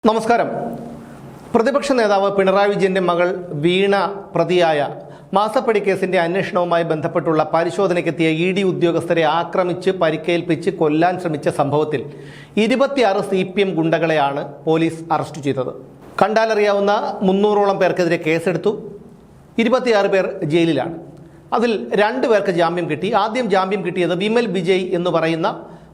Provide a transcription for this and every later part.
നമസ്കാരം. പ്രതിപക്ഷ നേതാവ് പിണറായി വിജയന്റെ മകൾ വീണ പ്രതിയായ മാസപ്പടി കേസിന്റെ അന്വേഷണവുമായി ബന്ധപ്പെട്ടുള്ള പരിശോധനയ്ക്കെത്തിയ ഇ.ഡി. ഉദ്യോഗസ്ഥരെ ആക്രമിച്ച് പരിക്കേൽപ്പിച്ച് കൊല്ലാൻ ശ്രമിച്ച സംഭവത്തിൽ 26 CPM ഗുണ്ടകളെയാണ് പോലീസ് അറസ്റ്റ് ചെയ്തത്. കണ്ടാലറിയാവുന്ന 300ഓളം പേർക്കെതിരെ കേസെടുത്തു. 26 പേർ ജയിലിലാണ്. അതിൽ 2 പേർക്ക് ജാമ്യം കിട്ടി. ആദ്യം ജാമ്യം കിട്ടിയത് വിമൽ വിജയ് എന്ന് പറയുന്ന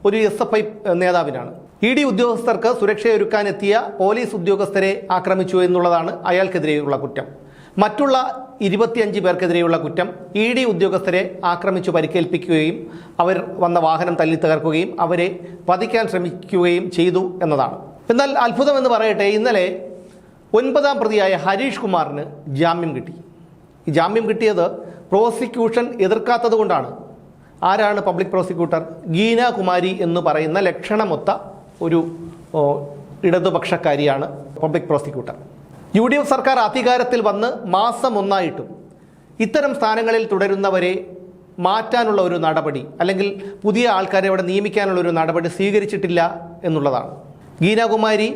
ഒരു SFI നേതാവിനാണ്. ഇ.ഡി. ഉദ്യോഗസ്ഥർക്ക് സുരക്ഷയൊരുക്കാനെത്തിയ പോലീസ് ഉദ്യോഗസ്ഥരെ ആക്രമിച്ചു എന്നുള്ളതാണ് അയാൾക്കെതിരെയുള്ള കുറ്റം. മറ്റുള്ള 25 പേർക്കെതിരെയുള്ള കുറ്റം ഇ.ഡി. ഉദ്യോഗസ്ഥരെ ആക്രമിച്ചു പരിക്കേൽപ്പിക്കുകയും അവർ വന്ന വാഹനം തല്ലിത്തകർക്കുകയും അവരെ വധിക്കാൻ ശ്രമിക്കുകയും ചെയ്തു എന്നതാണ്. എന്നാൽ അത്ഭുതമെന്ന് പറയട്ടെ, ഇന്നലെ 9ാം പ്രതിയായ ഹരീഷ് കുമാറിന് ജാമ്യം കിട്ടി. ഈ ജാമ്യം കിട്ടിയത് പ്രോസിക്യൂഷൻ എതിർക്കാത്തത് കൊണ്ടാണ്. ആരാണ് പബ്ലിക് പ്രോസിക്യൂട്ടർ? ഗീന കുമാരി എന്ന് പറയുന്ന ലക്ഷണമൊത്ത ഒരു ഇടതുപക്ഷക്കാരിയാണ് പബ്ലിക് പ്രോസിക്യൂട്ടർ. UDF സർക്കാർ അധികാരത്തിൽ വന്ന് മാസം 1 ഇത്തരം സ്ഥാനങ്ങളിൽ തുടരുന്നവരെ മാറ്റാനുള്ള ഒരു നടപടി അല്ലെങ്കിൽ പുതിയ ആൾക്കാരെ അവിടെ നിയമിക്കാനുള്ള ഒരു നടപടി സ്വീകരിച്ചിട്ടില്ല എന്നുള്ളതാണ്. ഗീനാകുമാരി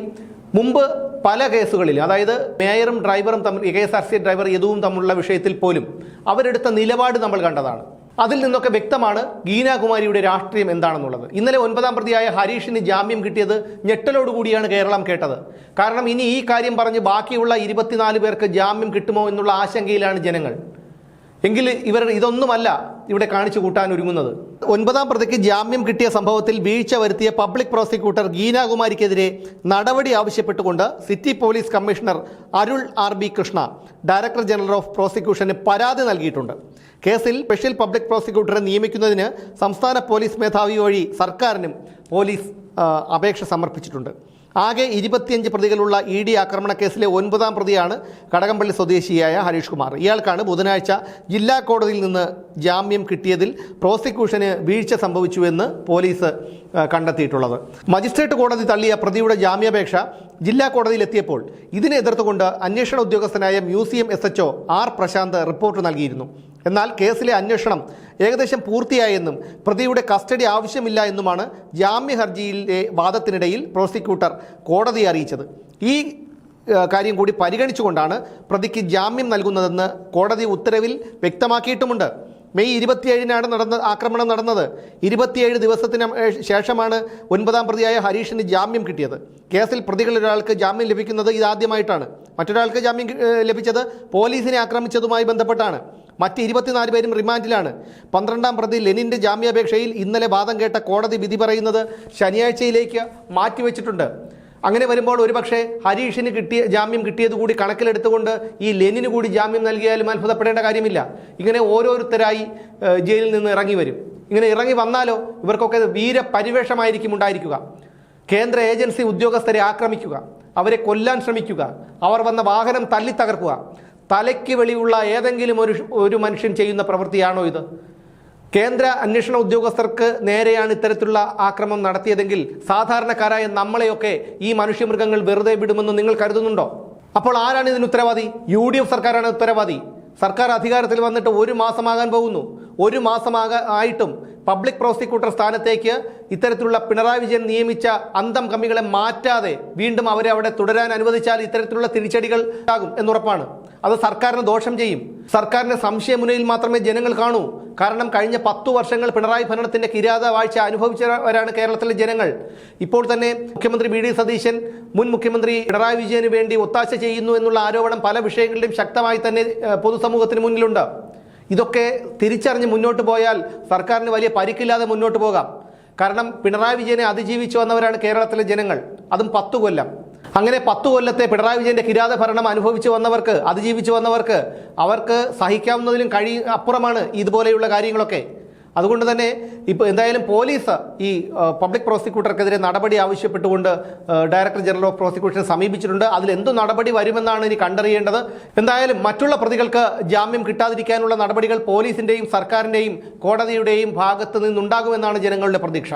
മുമ്പ് പല കേസുകളിൽ, അതായത് മേയറും ഡ്രൈവറും തമ്മിൽ, KSRTC ഡ്രൈവർ യദുവും തമ്മിലുള്ള വിഷയത്തിൽ പോലും അവരെടുത്ത നിലപാട് നമ്മൾ കണ്ടതാണ്. അതിൽ നിന്നൊക്കെ വ്യക്തമാണ് ഗീനാകുമാരിയുടെ രാഷ്ട്രീയം എന്താണെന്നുള്ളത്. ഇന്നലെ 9ാം പ്രതിയായ ഹരീഷിന് ജാമ്യം കിട്ടിയത് ഞെട്ടലോടുകൂടിയാണ് കേരളം കേട്ടത്. കാരണം ഇനി ഈ കാര്യം പറഞ്ഞ് ബാക്കിയുള്ള 24 പേർക്ക് ജാമ്യം കിട്ടുമോ എന്നുള്ള ആശങ്കയിലാണ് ജനങ്ങൾ. എങ്കിൽ ഇവർ ഇതൊന്നുമല്ല ഇവിടെ കാണിച്ചു കൂട്ടാൻ ഒരുങ്ങുന്നത്. 9ാം പ്രതിക്ക് ജാമ്യം കിട്ടിയ സംഭവത്തിൽ വീഴ്ച വരുത്തിയ പബ്ലിക് പ്രോസിക്യൂട്ടർ ഗീനാകുമാരിക്കെതിരെ നടപടി ആവശ്യപ്പെട്ടുകൊണ്ട് city police commissioner Arul RB Krishna director general of പ്രോസിക്യൂഷന് പരാതി നൽകിയിട്ടുണ്ട്. കേസിൽ സ്പെഷ്യൽ പബ്ലിക് പ്രോസിക്യൂട്ടറെ നിയമിക്കുന്നതിന് സംസ്ഥാന പോലീസ് മേധാവി വഴി സർക്കാരിനും പോലീസ് അപേക്ഷ സമർപ്പിച്ചിട്ടുണ്ട്. ആകെ 25 പ്രതികളുള്ള ഇ.ഡി. ആക്രമണ കേസിലെ 9ാം പ്രതിയാണ് കടകംപള്ളി സ്വദേശിയായ ഹരീഷ് കുമാർ. ഇയാൾക്കാണ് ബുധനാഴ്ച ജില്ലാ കോടതിയിൽ നിന്ന് ജാമ്യം കിട്ടിയതിൽ പ്രോസിക്യൂഷന് വീഴ്ച സംഭവിച്ചുവെന്ന് പോലീസ് കണ്ടെത്തിയിട്ടുള്ളത്. മജിസ്ട്രേറ്റ് കോടതി തള്ളിയ പ്രതിയുടെ ജാമ്യാപേക്ഷ ജില്ലാ കോടതിയിലെത്തിയപ്പോൾ ഇതിനെ എതിർത്തുകൊണ്ട് അന്വേഷണ ഉദ്യോഗസ്ഥനായ museum SHO R Prashanth report നൽകിയിരുന്നു. എന്നാൽ കേസിലെ അന്വേഷണം ഏകദേശം പൂർത്തിയായെന്നും പ്രതിയുടെ കസ്റ്റഡി ആവശ്യമില്ല എന്നുമാണ് ജാമ്യ ഹർജിയിലെ വാദത്തിനിടയിൽ പ്രോസിക്യൂട്ടർ കോടതിയെ അറിയിച്ചത്. ഈ കാര്യം കൂടി പരിഗണിച്ചുകൊണ്ടാണ് പ്രതിക്ക് ജാമ്യം നൽകുന്നതെന്ന് കോടതി ഉത്തരവിൽ വ്യക്തമാക്കിയിട്ടുമുണ്ട്. മെയ് 27 ആക്രമണം നടന്നത്. 27 ദിവസത്തിന് ശേഷമാണ് 9ാം പ്രതിയായ ഹരീഷിന് ജാമ്യം കിട്ടിയത്. കേസിൽ പ്രതികളിലൊരാൾക്ക് ജാമ്യം ലഭിക്കുന്നത് ഇതാദ്യമായിട്ടാണ്. മറ്റൊരാൾക്ക് ജാമ്യം ലഭിച്ചത് പോലീസിനെ ആക്രമിച്ചതുമായി ബന്ധപ്പെട്ടാണ്. മറ്റ് 24 പേരും റിമാൻഡിലാണ്. 12ാം പ്രതി ലെനിൻ്റെ ജാമ്യാപേക്ഷയിൽ ഇന്നലെ വാദം കേട്ട കോടതി വിധി പറയുന്നത് ശനിയാഴ്ചയിലേക്ക് മാറ്റിവെച്ചിട്ടുണ്ട്. അങ്ങനെ വരുമ്പോൾ ഒരുപക്ഷെ ഹരീഷിന് ജാമ്യം കിട്ടിയത് കൂടി കണക്കിലെടുത്തുകൊണ്ട് ഈ ലെനിന് കൂടി ജാമ്യം നൽകിയാലും അത്ഭുതപ്പെടേണ്ട കാര്യമില്ല. ഇങ്ങനെ ഓരോരുത്തരായി ജയിലിൽ നിന്ന് ഇറങ്ങി വരും. ഇങ്ങനെ ഇറങ്ങി വന്നാലോ ഇവർക്കൊക്കെ വീരപരിവേഷമായിരിക്കും ഉണ്ടായിരിക്കുക. കേന്ദ്ര ഏജൻസി ഉദ്യോഗസ്ഥരെ ആക്രമിക്കുക, അവരെ കൊല്ലാൻ ശ്രമിക്കുക, അവർ വന്ന വാഹനം തല്ലി തകർക്കുക. തലയ്ക്ക് വെളിയുള്ള ഏതെങ്കിലും ഒരു മനുഷ്യൻ ചെയ്യുന്ന പ്രവൃത്തിയാണോ ഇത്? കേന്ദ്ര അന്വേഷണ ഉദ്യോഗസ്ഥർക്ക് നേരെയാണ് ഇത്തരത്തിലുള്ള ആക്രമണം നടത്തിയതെങ്കിൽ സാധാരണക്കാരായ നമ്മളെയൊക്കെ ഈ മനുഷ്യമൃഗങ്ങൾ വെറുതെ വിടുമെന്ന് നിങ്ങൾ കരുതുന്നുണ്ടോ? അപ്പോൾ ആരാണ് ഇതിന് ഉത്തരവാദി? UDF സർക്കാരാണ് ഉത്തരവാദി. സർക്കാർ അധികാരത്തിൽ വന്നിട്ട് 1 മാസമാകാൻ പോകുന്നു. 1 മാസമായിട്ടും പബ്ലിക് പ്രോസിക്യൂട്ടർ സ്ഥാനത്തേക്ക് ഇത്തരത്തിലുള്ള പിണറായി വിജയൻ നിയമിച്ച അന്തം കമ്മികളെ മാറ്റാതെ വീണ്ടും അവരെ അവിടെ തുടരാൻ അനുവദിച്ചാൽ ഇത്തരത്തിലുള്ള തിരിച്ചടികൾ ഉണ്ടാകും എന്നുറപ്പാണ്. അത് സർക്കാരിന് ദോഷം ചെയ്യും. സർക്കാരിന്റെ സംശയമുനയിൽ മാത്രമേ ജനങ്ങൾ കാണൂ. കാരണം കഴിഞ്ഞ 10 വർഷങ്ങൾ പിണറായി ഭരണത്തിന്റെ കിരാതവാഴ്ച അനുഭവിച്ചവരാണ് കേരളത്തിലെ ജനങ്ങൾ. ഇപ്പോൾ തന്നെ മുഖ്യമന്ത്രി V.D. സതീശൻ മുൻ മുഖ്യമന്ത്രി പിണറായി വിജയന് വേണ്ടി ഒത്താശ ചെയ്യുന്നു എന്നുള്ള ആരോപണം പല വിഷയങ്ങളിലും ശക്തമായി തന്നെ പൊതുസമൂഹത്തിന് മുന്നിലുണ്ട്. ഇതൊക്കെ തിരിച്ചറിഞ്ഞ് മുന്നോട്ട് പോയാൽ സർക്കാരിന് വലിയ പരിക്കില്ലാതെ മുന്നോട്ട് പോകാം. കാരണം പിണറായി വിജയനെ അതിജീവിച്ചു വന്നവരാണ് കേരളത്തിലെ ജനങ്ങൾ, അതും 10 കൊല്ലം. അങ്ങനെ 10 കൊല്ലത്തെ പിണറായി വിജയന്റെ കിരാത ഭരണം അനുഭവിച്ചു വന്നവർക്ക്, അതിജീവിച്ചു വന്നവർക്ക്, അവർക്ക് സഹിക്കാവുന്നതിലും അപ്പുറമാണ് ഇതുപോലെയുള്ള കാര്യങ്ങളൊക്കെ. അതുകൊണ്ട് തന്നെ ഇപ്പോൾ എന്തായാലും പോലീസ് ഈ പബ്ലിക് പ്രോസിക്യൂട്ടർക്കെതിരെ നടപടി ആവശ്യപ്പെട്ടുകൊണ്ട് ഡയറക്ടർ ജനറൽ ഓഫ് പ്രോസിക്യൂഷനെ സമീപിച്ചിട്ടുണ്ട്. അതിലെന്തു നടപടി വരുമെന്നാണ് ഇനി കണ്ടറിയേണ്ടത്. എന്തായാലും മറ്റുള്ള പ്രതികൾക്ക് ജാമ്യം കിട്ടാതിരിക്കാനുള്ള നടപടികൾ പോലീസിൻ്റെയും സർക്കാരിൻ്റെയും കോടതിയുടെയും ഭാഗത്ത് നിന്നുണ്ടാകുമെന്നാണ് ജനങ്ങളുടെ പ്രതീക്ഷ.